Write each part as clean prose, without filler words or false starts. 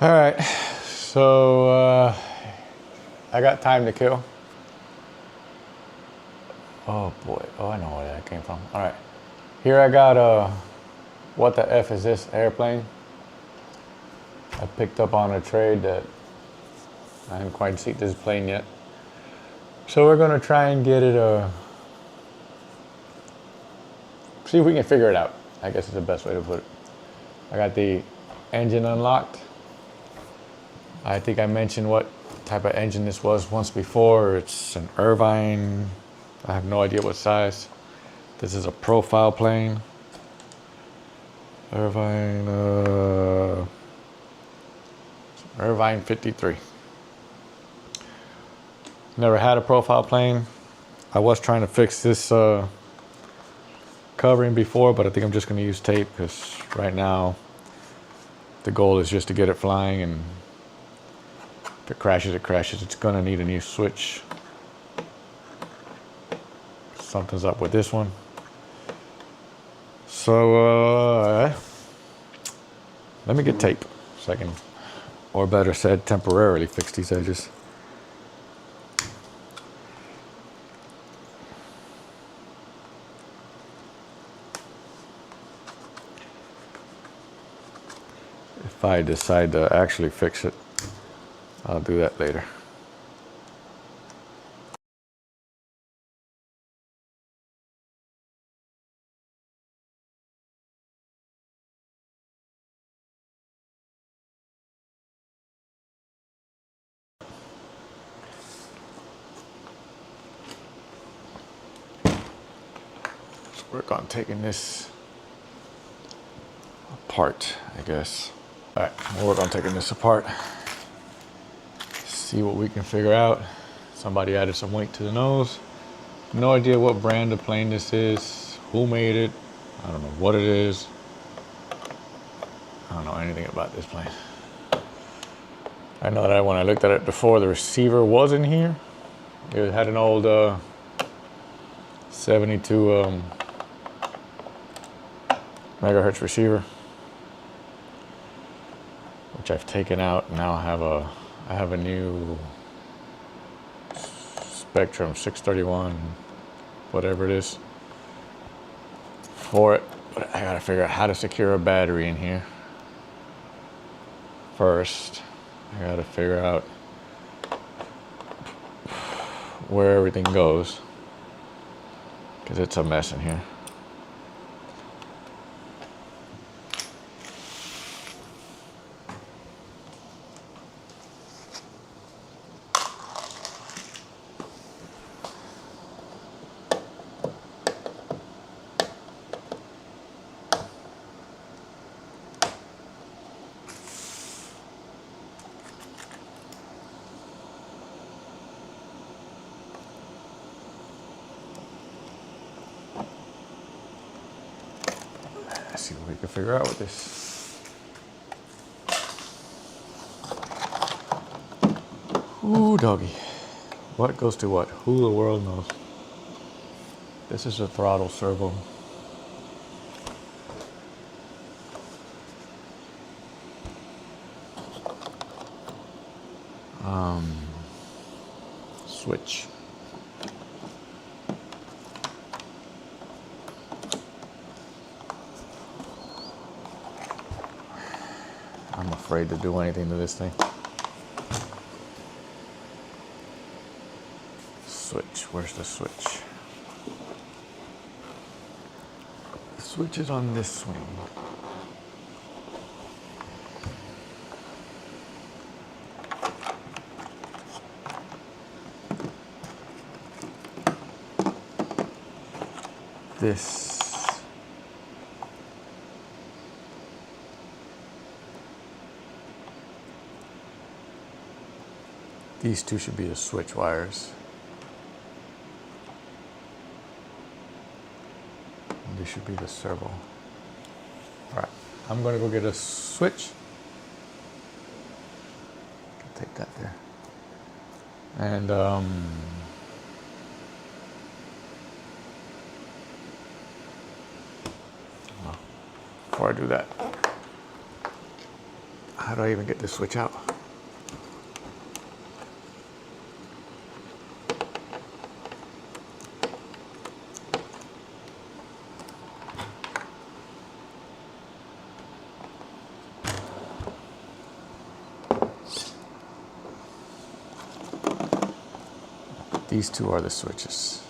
All right, so I got time to kill. Oh boy, oh I know where that came from. All right, here I got what the F is this airplane? I picked up on a trade that I haven't quite seen this plane yet. So we're gonna try and get it, see if we can figure it out. I guess is the best way to put it. I got the engine unlocked. I think I mentioned what type of engine this was once before. It's an Irvine. I have no idea what size. This is a profile plane. Irvine 53. Never had a profile plane. I was trying to fix this covering before, but I think I'm just gonna use tape because right now the goal is just to get it flying, and if it crashes, it crashes. It's gonna need a new switch. Something's up with this one. So let me get tape so I can, or better said, temporarily fix these edges. If I decide to actually fix it, I'll do that later. Let's work on taking this apart, I guess. All right, we'll work on taking this apart. See what we can figure out. Somebody added some weight to the nose. No idea what brand of plane this is, who made it. I don't know what it is. I don't know anything about this plane. I know that when I looked at it before, the receiver was in here. It had an old 72 megahertz receiver, which I've taken out. Now I have a new Spectrum 631, whatever it is, for it. But I gotta figure out how to secure a battery in here first. I gotta figure out where everything goes, because it's a mess in here. Let's see what we can figure out with this. Ooh, doggy. What goes to what? Who the world knows? This is a throttle servo. Switch. I'm afraid to do anything to this thing. Switch, where's the switch? The switch is on this swing. These two should be the switch wires. And this should be the servo. All right, I'm gonna go get a switch. Take that there. And before I do that, I how do I even get this switch out? These two are the switches.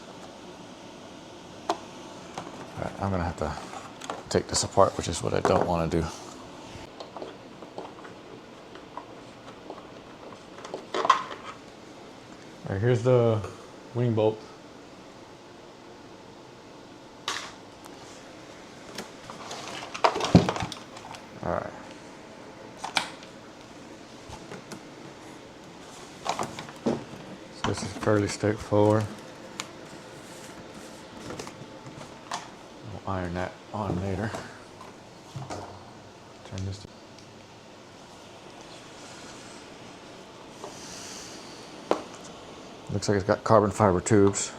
All right, I'm gonna have to take this apart, which is what I don't want to do. All right, here's the wing bolt. All right. So this is fairly straightforward. We'll iron that on later. Turn this. Looks like it's got carbon fiber tubes.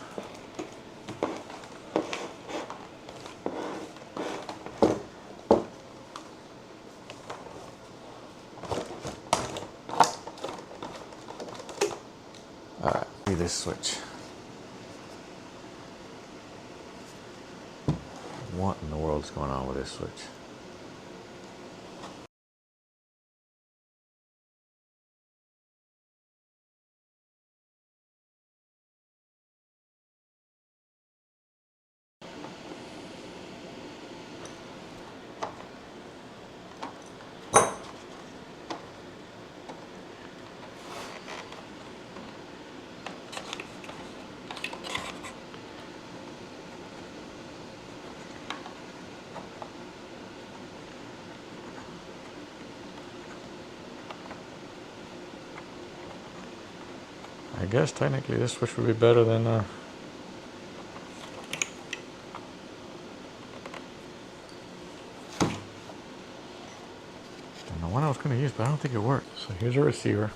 All right, see this switch. What in the world is going on with this switch? I guess technically this switch would be better than don't know what I was going to use, but I don't think it worked. So here's a receiver.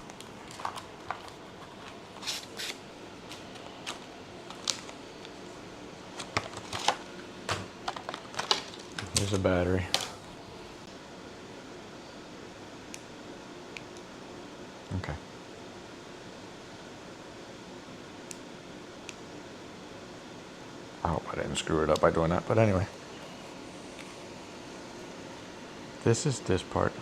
Here's a battery. Okay. I hope I didn't screw it up by doing that, but anyway. This is this part.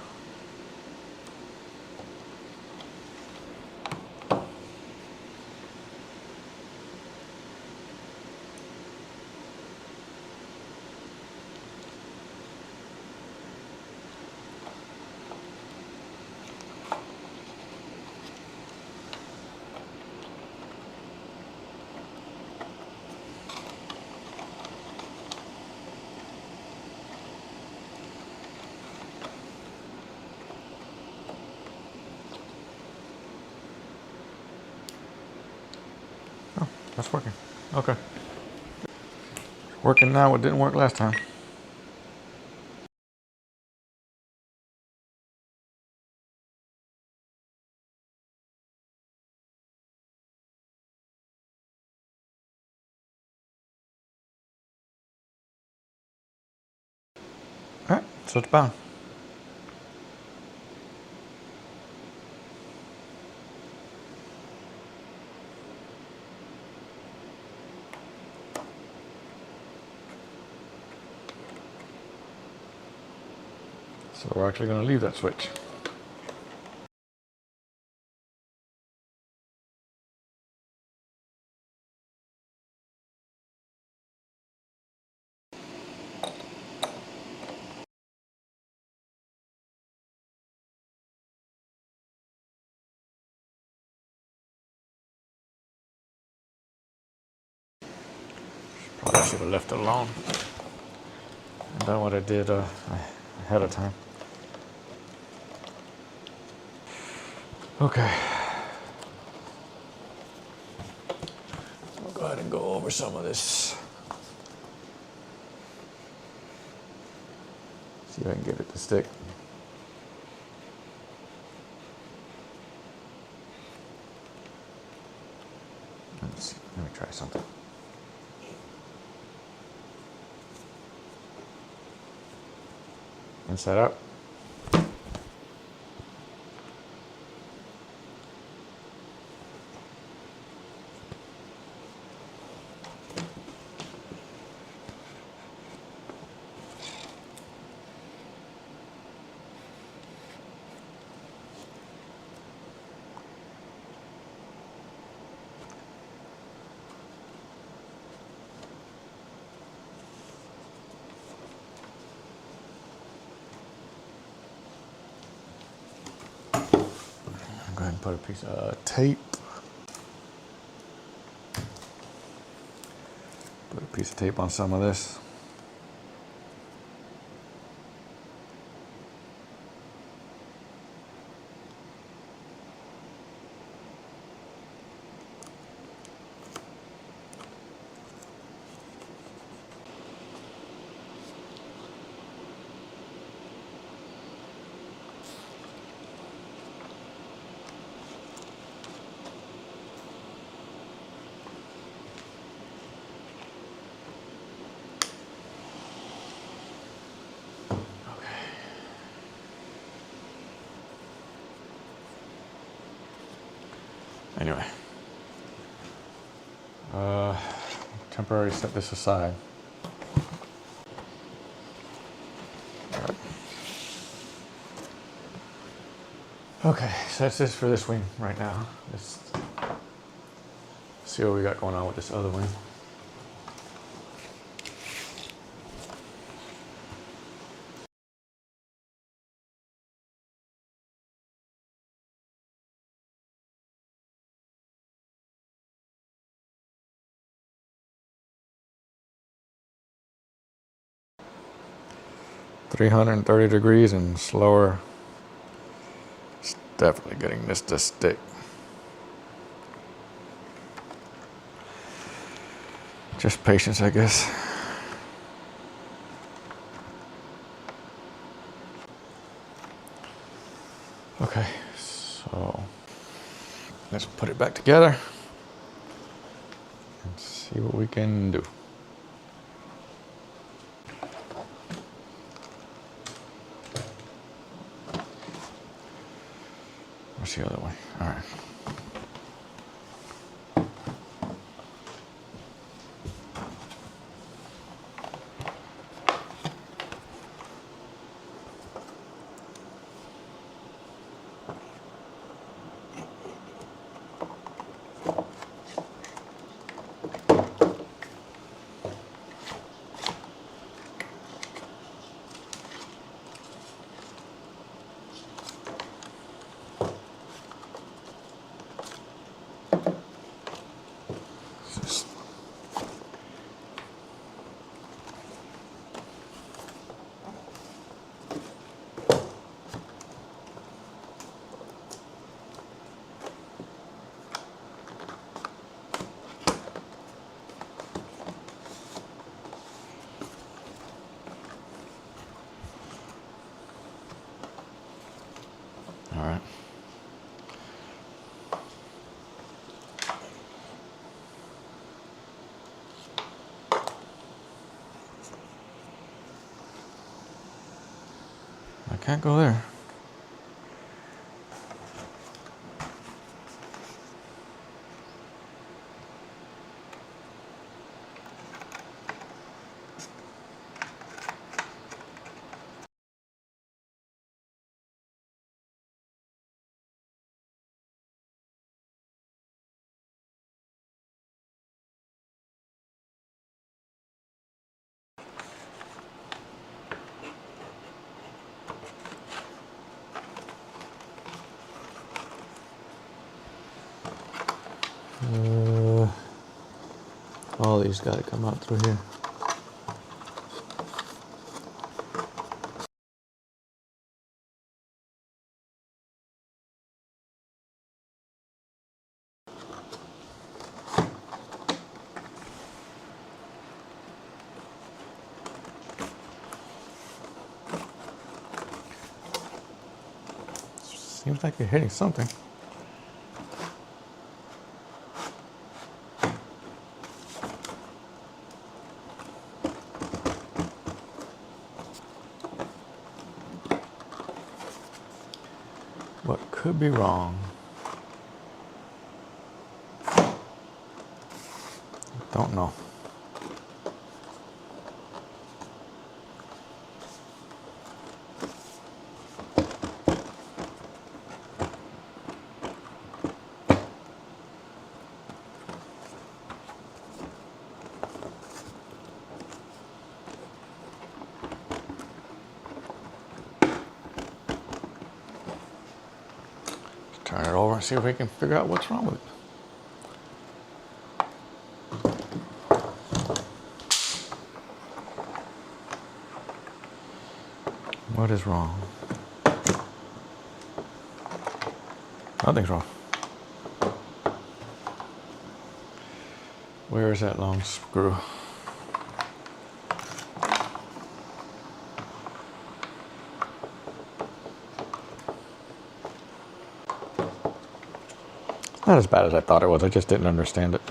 Oh, that's working. Okay. Working now, it didn't work last time. All right, so it's bound. So we're actually going to leave that switch. Probably should have left it alone and done what I did ahead of time. Okay. I'll go ahead and go over some of this. See if I can get it to stick. Let's see. Let me try something. Inside out. Go ahead and put a piece of tape. Put a piece of tape on some of this. Anyway, temporarily set this aside. Okay, so that's this for this wing right now. Let's see what we got going on with this other wing. $330 and slower. It's definitely getting this to stick. Just patience, I guess. Okay, so let's put it back together and see what we can do. What's the other way? All right. All right. I can't go there. All these got to come out through here. Seems like you're hitting something. What could be wrong? Don't know. Turn it over and see if we can figure out what's wrong with it. What is wrong? Nothing's wrong. Where is that long screw? Not as bad as I thought it was. I just didn't understand it.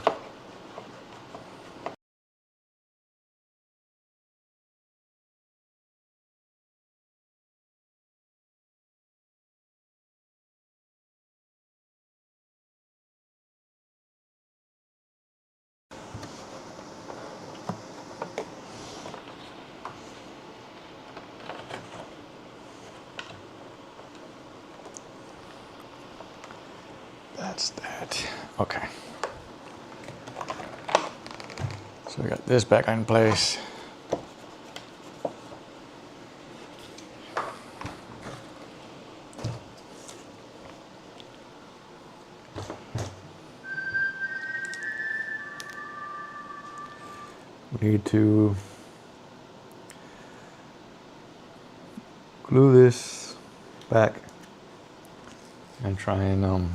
That's that. Okay. So we got this back in place. We need to glue this back and try and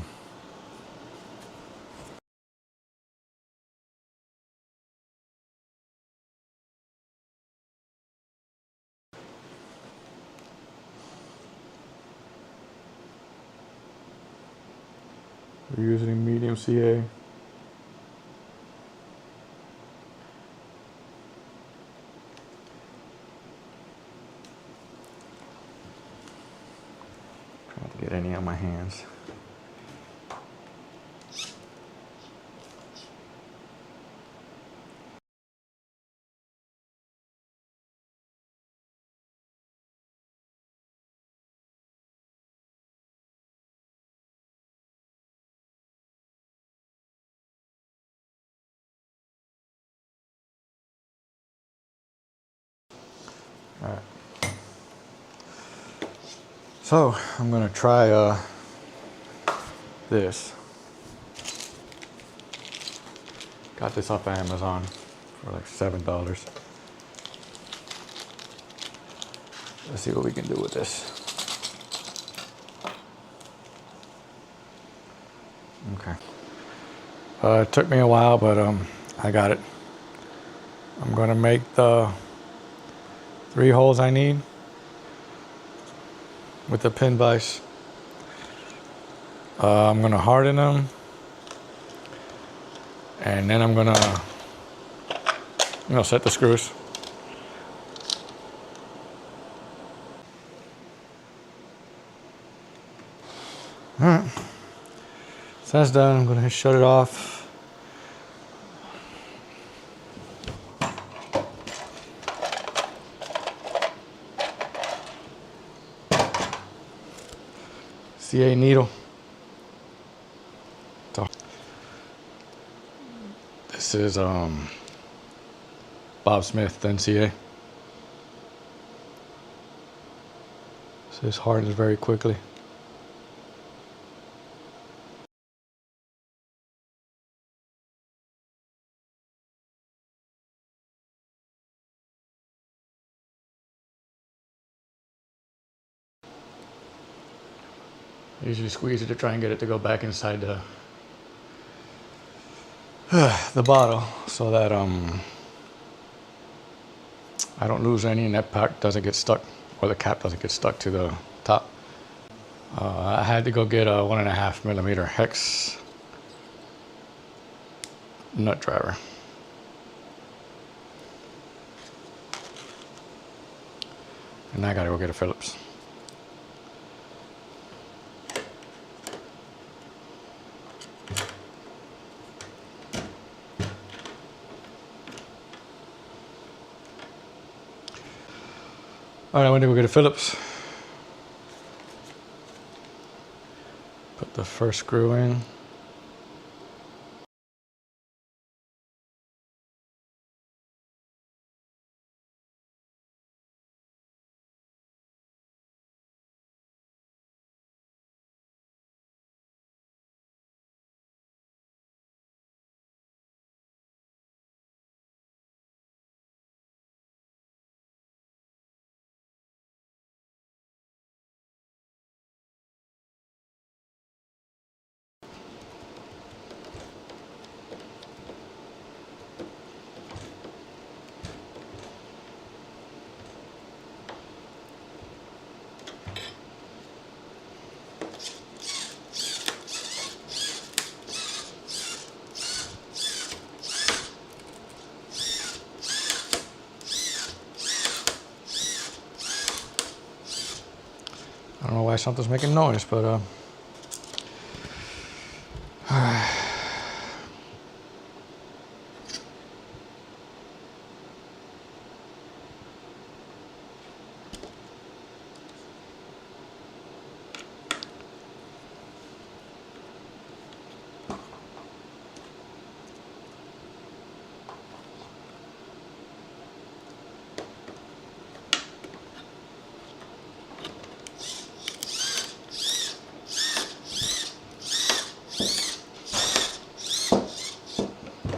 we're using medium CA. Trying to get any on my hands. All right. So I'm gonna try this. Got this off of Amazon for like $7. Let's see what we can do with this. Okay. It took me a while, but I got it. I'm gonna make the 3 holes I need with the pin vise. I'm gonna harden them, and then I'm gonna set the screws. All right, so that's done. I'm gonna shut it off. CA needle. This is Bob Smith, then CA. So this hardens very quickly. I usually squeeze it to try and get it to go back inside the bottle so that I don't lose any and that part doesn't get stuck, or the cap doesn't get stuck to the top. I had to go get a 1.5 millimeter hex nut driver. And I gotta go get a Phillips. All right, I went to go get a Phillips. Put the first screw in. like something's making noise, but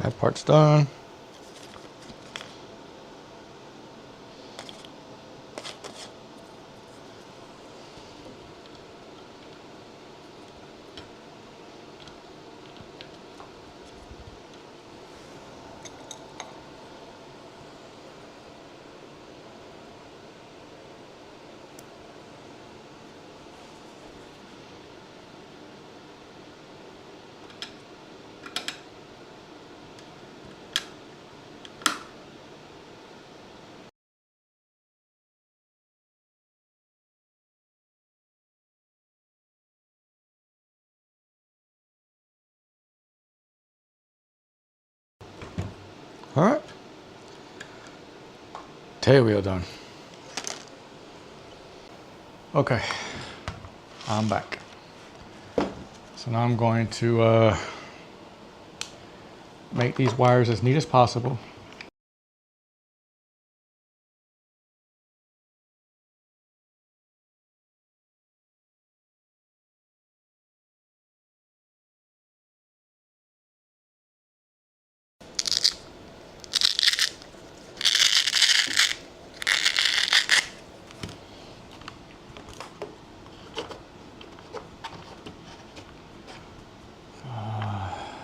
that part's done. All right, tail wheel done. Okay, I'm back. So now I'm going to make these wires as neat as possible.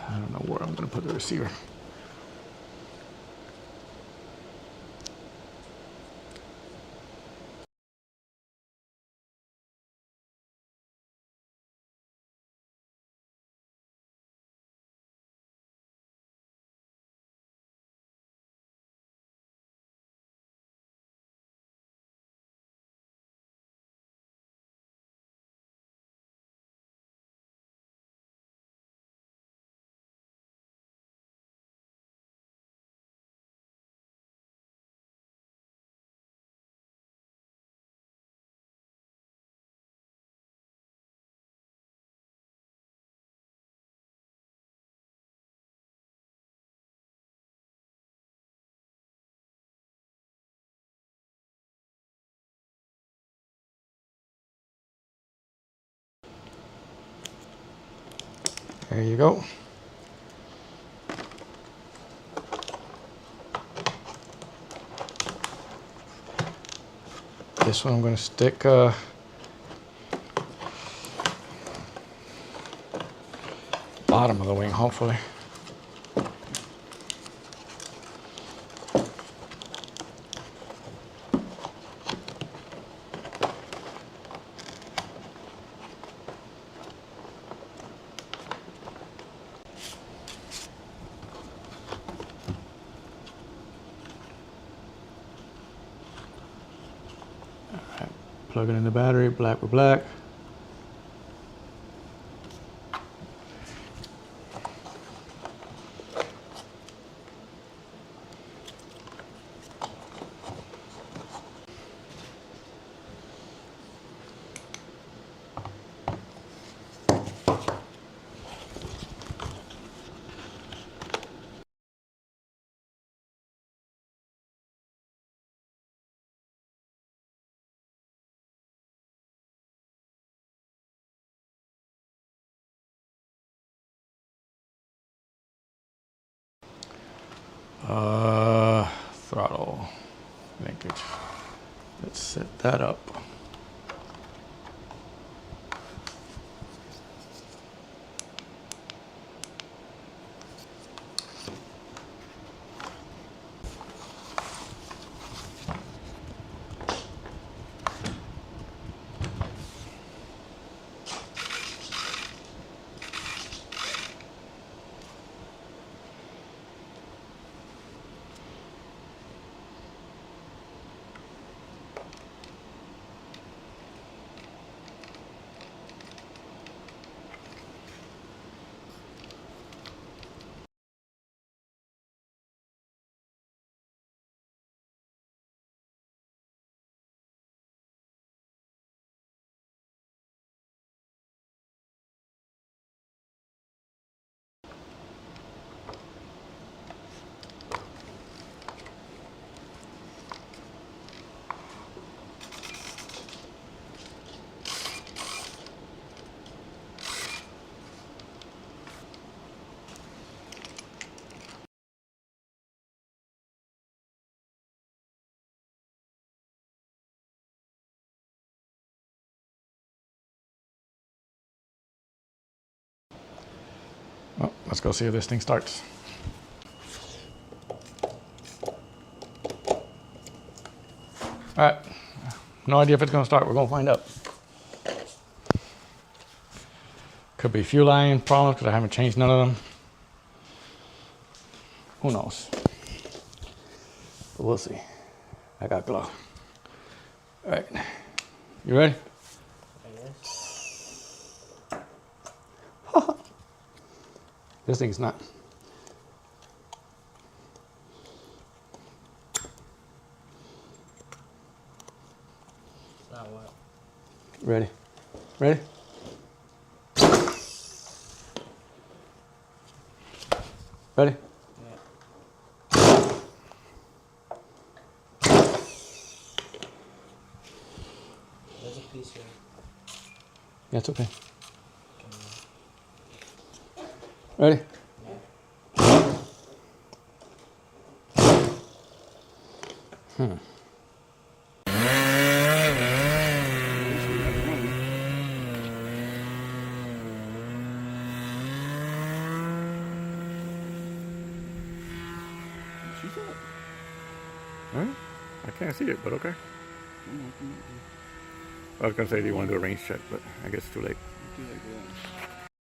I don't know where I'm going to put the receiver. There you go. This one I'm going to stick bottom of the wing, hopefully. Plug it in the battery, black with black. Throttle linkage. Let's set that up. let's go see if this thing starts. All right, no idea if it's gonna start. We're gonna find out. Could be fuel line problems because I haven't changed none of them. Who knows? But we'll see. I got glow. All right, you ready? This thing's not. Not what? Ready? Ready? Ready? Yeah. There's a piece here. Yeah, it's okay. Ready? Huh? I can't see it, but okay. I was gonna say, do you want to do a range check, but I guess it's too late. Too late for that.